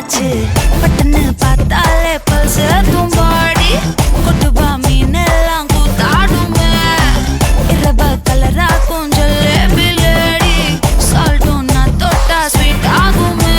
ஆச்சு பட்டன்னு பார்த்தாலே பல்ஸ் தும்பாடி கொட்டுபா மீன் எல்லாம் கூத்தாடுமே இரவ கலரா கொஞ்சம் பிளேடி சால்ட்டும் நான் தொட்டா ஸ்வீட் ஆகுமே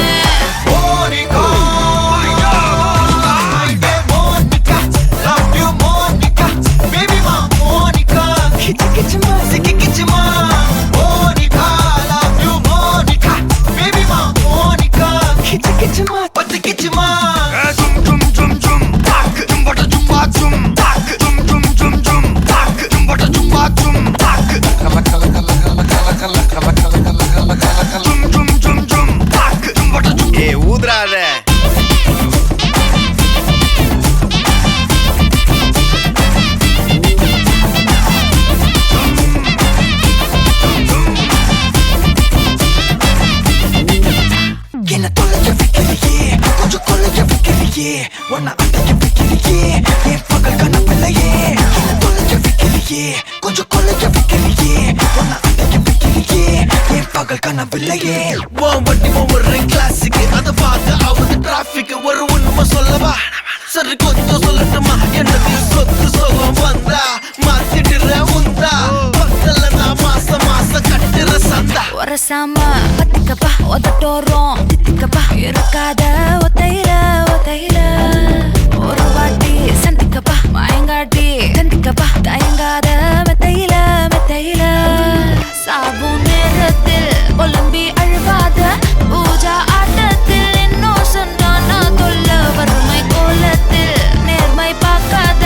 ஒன்ன அட்டைய வைக்கிறியே என் பகல் கனவில்லையே என்ன தொலைக்க வைக்கிறியே கொஞ்சம் கொலைக்க வைக்கிறியே ஒன்ன அட்டைய வைக்கிறியே என் பகல் கனவில்லையே வண்டி ஒவ்வொரு கிளாஸுக்கு அதை பார்க்க ஆகுது டிராபிக் ஒரு உண்மை சொல்லவா சரி கொஞ்சம் சொல்லட்டுமா என்னது சொத்து சோகம் வந்தா மாத்திடுற உந்தா பக்கத்துல நான் மாசம் கட்டுற சந்தா ஒரசாம பத்திக்கப்பா ஒதட்டோரம் தித்திக்கப்பா இருக்காத ஒத்தையில ஒரு வாட்டி சந்திக்கப்பா மாயங்காட்டி சந்திக்கப்பா தயங்காத மெத்தையில சாபு நேரத்தில் ஒலிம்பி அழுவாத பூஜா ஆட்டத்தில் இன்னும் சொன்னானா தொல்ல வறுமை கோலத்தில் நேர்மை பார்க்காத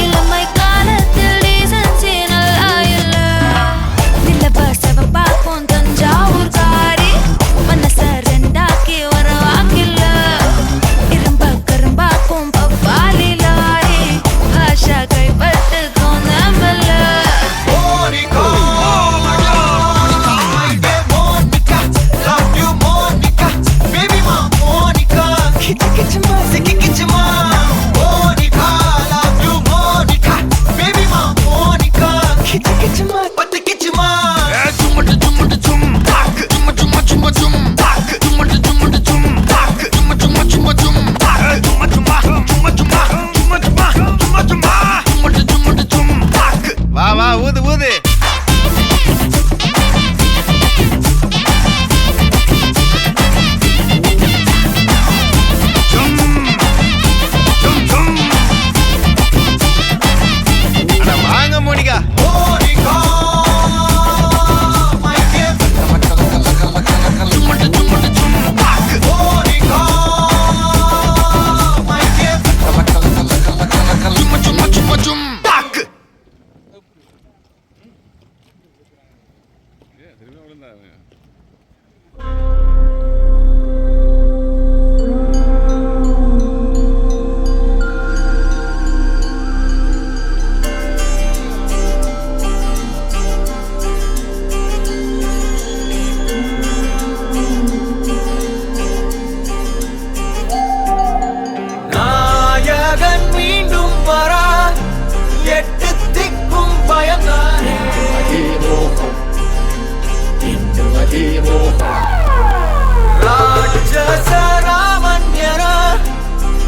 இளமை காலத்தில் டீசன்சி நல்லா இல்ல நிலவ செவப்பாக்கும் தஞ்சாவூர் காரி மனச ரெண்டாக்கி வரவாக்கில்ல இரும்ப கரும்பாக்கும் பப்பாலி லாரி பாஷா கைப்பட்டுக்கும் நம்பல வா ஊது ஊது வாங்க மோனிகா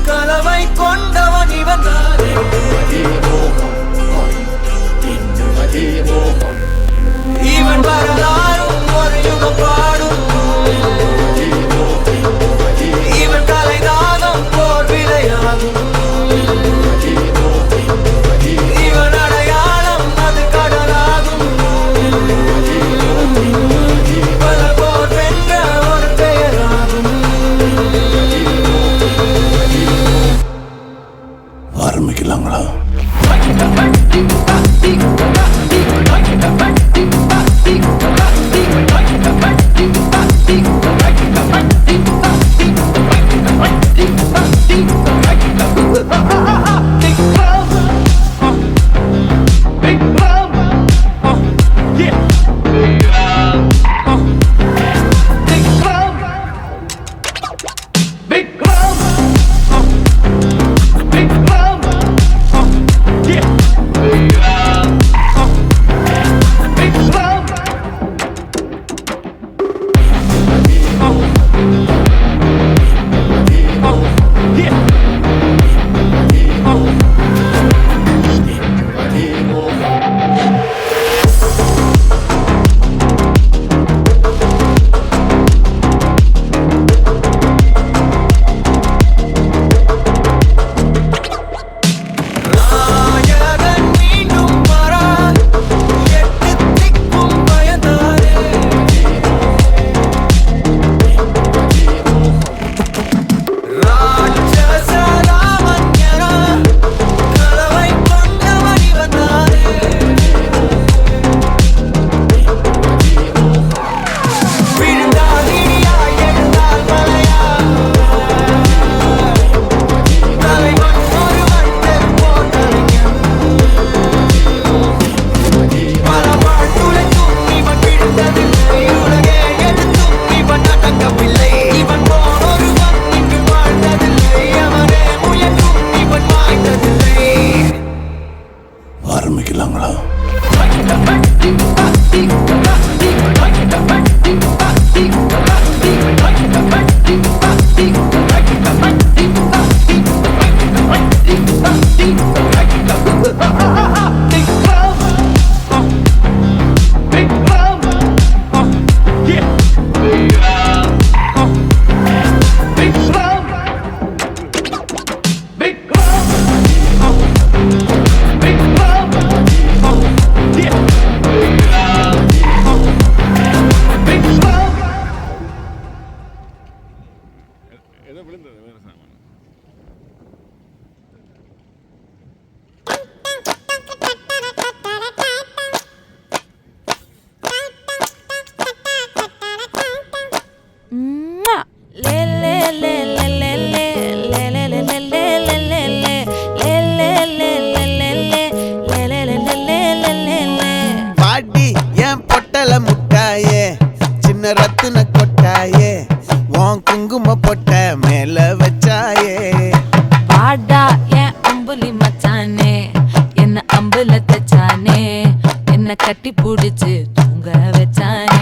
கலவை கொண்டவன் இவன் இவன் வரலாறும் ஒரு யுகம் பாடும் இவன் கலைதாகம் போர் விளையாடும் இவன் அடையாளம் அது கடலாகும் பல போர் வென்ற ஒரு பெயராகும் ஆரம்பிக்கலாங்களா? கட்டி புடிச்சு தூங்க வச்சானே.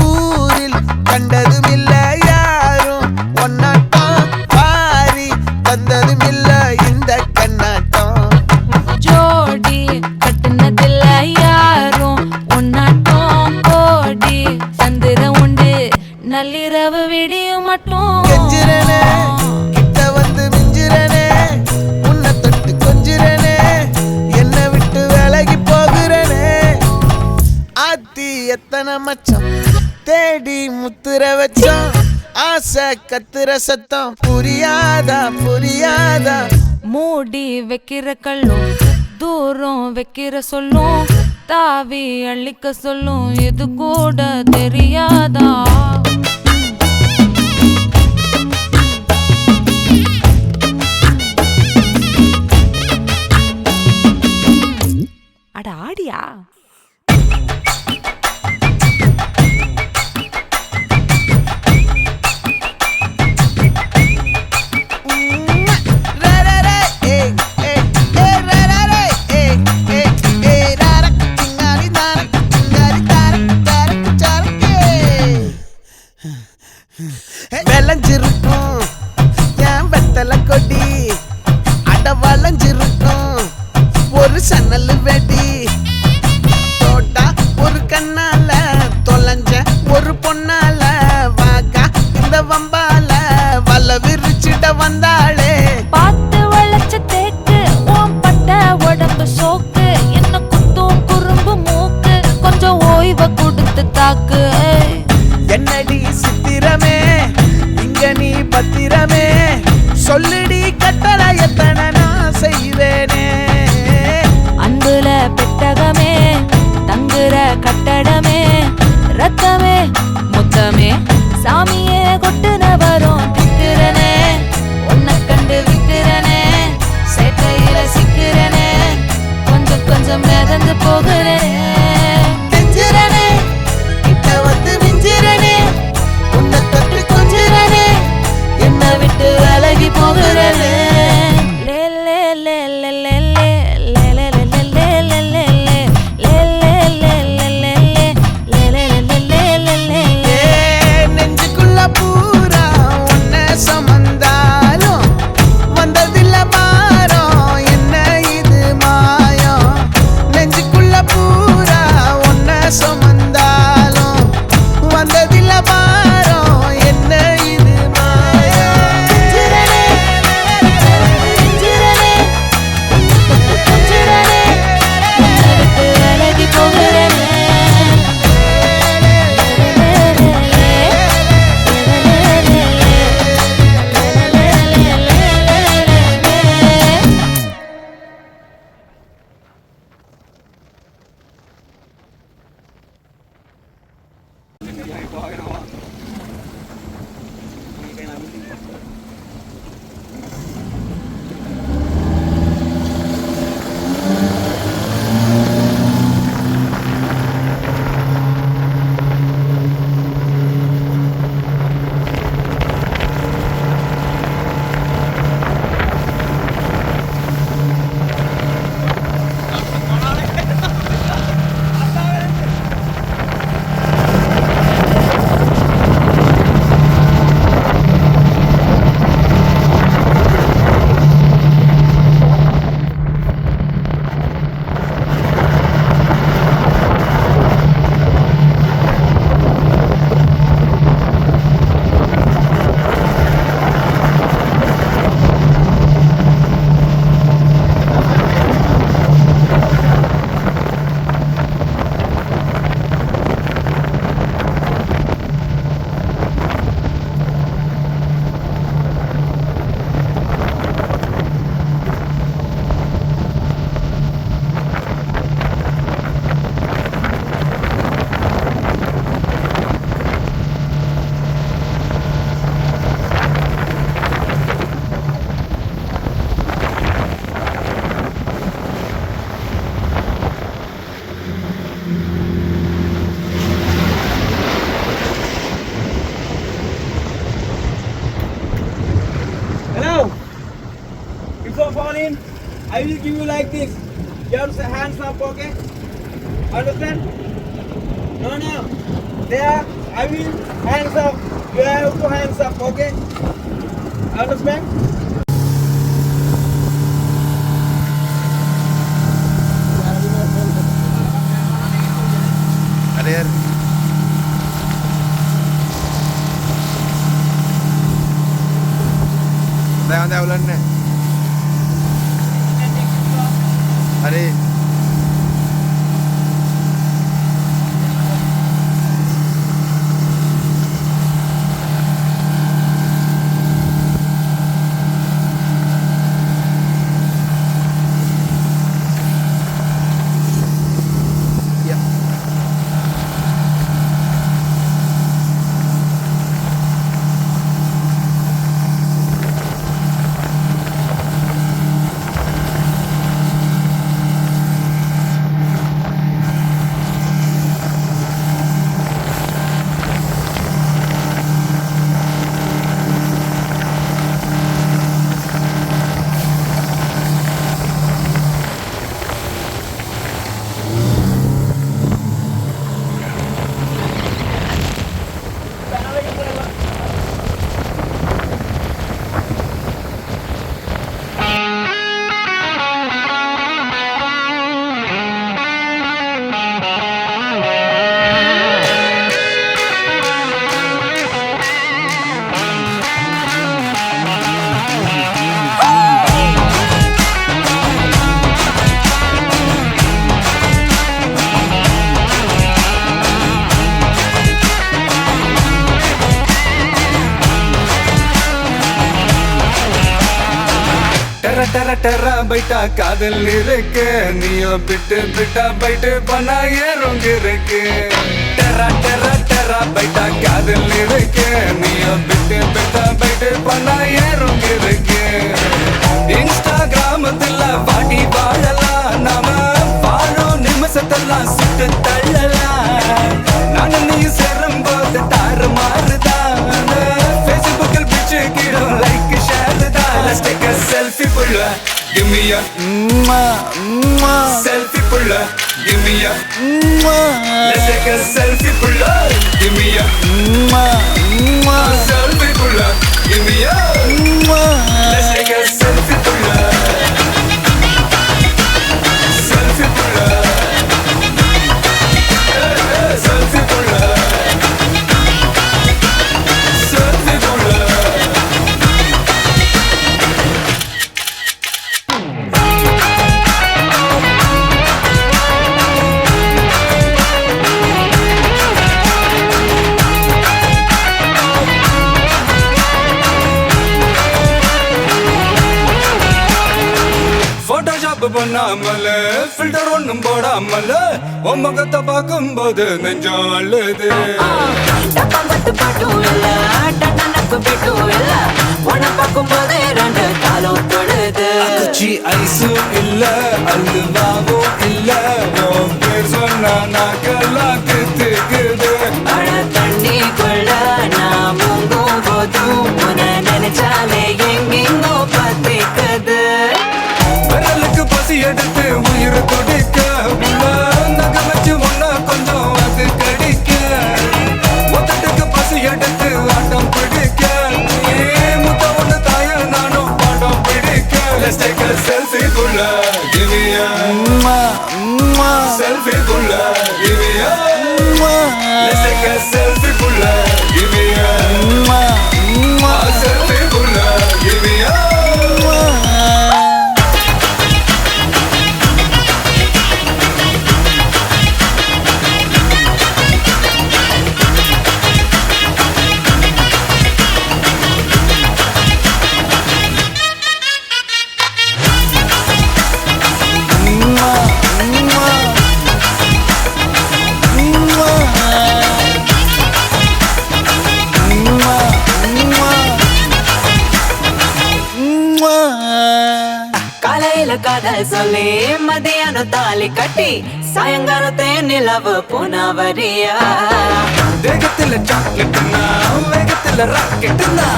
ஊரில் கண்டதும் இல்ல யாரும் ஒன்னாட்டம் பாரி தந்ததும் இல்ல இந்த கண்ணாட்டம். ஜோடி கட்டுனதில்ல யாரும் ஒன்னாட்டம் கோடி சந்திரம் உண்டு நள்ளிரவு விடியும் மட்டும். கெஞ்சிரனே கிட்ட வந்து மிஞ்சிரனே உன்னை தொட்டு கொஞ்சிரனே என்னை விட்டு விலகி போகிறனே. ஆத்தி எத்தனை மச்சம் தேடி முத்துற வச்சோம் ஆசை கத்துற சத்தம் புரியாதா புரியாதா. மூடி வைக்கிற கல்லும் தூரம் வைக்கிற சொல்லும் தாவி அள்ளிக்க சொல்லும் இது கூட தெரியாதா. அட ஆடியா விளைஞ்சிருக்கும் என் வெத்தலை கொடி அட வளைஞ்சிருக்கும் ஒரு சன்னல் வெடி தோட்டா ஒரு கண்ணால தொலைஞ்ச ஒரு பொண்ணால வாக்கா இந்த வம்பால வல விரிச்சிட வந்தாளே. பார்த்து வளைச்ச தேக்கு ஓம் பட்ட உடம்பு சோக்கு என்ன குத்தும் குறும்பு மூக்கு கொஞ்சம் ஓய்வை கொடுத்து தாக்கு. என்னடி சித்திரமே இங்க நீ பத்திரமே சொல்லுடி கட்டளை எத்தனை நான் செய்வேனே. அன்புல பெட்டகமே தங்குற கட்டடமே ரத்தமே முத்தமே சாமியே கொட்டுன வரும் திக்கிறனே உன்னை கண்டு விக்கிறனே சேட்டையில சிக்கிறனே கொஞ்சம் கொஞ்சம் மிதந்து போகிறனே. கெஞ்சிரனே கிட்ட வந்து மிஞ்சிரனே உன்னை தொட்டு கொஞ்சிரனே என்னை விட்டு விலகி போகிறனே. லே லே லே லே லே லே லே லே லே லே லே லே லே லே லே லே லே லே லே. நெஞ்சுக்குள்ள பூரா உன்னை சுமந்தாலும் வந்ததில்ல பாரம் என்ன இது மாயம். நெஞ்சுக்குள்ள பூரா உன்னை சுமந்தாலும் வந்ததில்ல பாரம் என்ன இது மாயம். சிரனே சிரனே சிரனே உன்னை விட்டு விலகி போகிறனே. Before falling, I will give you like this. You have hands up, okay? Understand? No. There, I will hands up. You have to hands up, okay? Understand? अरे यार उन्हें उलटने अरे டெர டெர பைட்டா காதல் இருக்கு நீயோ பிட்டு பிட்டா பைட்டு பண்ணா ஏறுங்க இருக்கு டெர டெர டெர பைட்டா காதல் இருக்கு நீயோ பிட்டு பிட்டா பைட்டு பண்ணா ஏறுங்க இருக்கு இன்ஸ்டாகிராமத்துல பாடி வாழலாம் நாம வாழும் நிமிஷத்தெல்லாம் சுட்டு தள்ளலாம் நானும் நீ சேரும் போது தாறு மாறுதான் ஃபேஸ்புக்கில் பிச்சு கீழே லைக் ஷேர் தான் Let's take a selfie pulla, give me a selfie pulla, give me a Let's take a selfie pulla, give me a selfie pulla, give me a Let's take a selfie pulla, selfie pulla, selfie pulla, selfie pulla. Photoshop பண்ணாமல filter ஒண்ணும் போடாமல உன் முகத்தை பார்க்கும்போது நெஞ்சம் அழுது டப்பாம்பட்டு பாட்டும் இல்ல டன்னப்பு பிட்டும் இல்ல உன்னை பார்க்கும்போது ரெண்டு காலம் தொழுது குச்சி ஐஸும் இல்ல அல்வாவும் இல்ல உன் பேர் சொன்னா நாக்கெல்லாம் கித்துக்குது அட தண்ணிக்குள்ள நான் முங்கும் போதும் உன்னை நினைச்சாலே எங்கெங்கோ பத்திக்குது விரலுக்கு பசி எடுத்து உயிர் துடிக்க உள்ள நகை வச்சு ஒன்னா கொஞ்சம் அது கடிக்க மொத்தத்துக்கு பசி எடுத்து ஆட்டம் பிடிக்க முத்த ஒண்ணு தாய நானும் பாடம் பிடிக்க Let's take a selfie புள்ள give me a selfie புள்ள give me a Let's take a selfie புள்ள give me a selfie புள்ள give me a காலையில காதல் சொல்லி மதியானம் தாலி கட்டி சாயங்காலத்தே நிலவு புனவரியா தேகத்துல சாக்லேட்னா வேகத்துல ராக்கெட்னா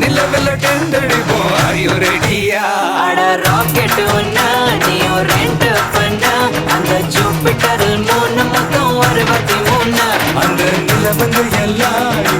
நிலவில் டெண்டடிப்போம் ஐயோ ரெடியா அட ராக்கெட் ஒன்னா நீ ரெண்டு பண்ண அந்த ஜூபிட்டரில் 3 நல்லவங்க எல்லாம்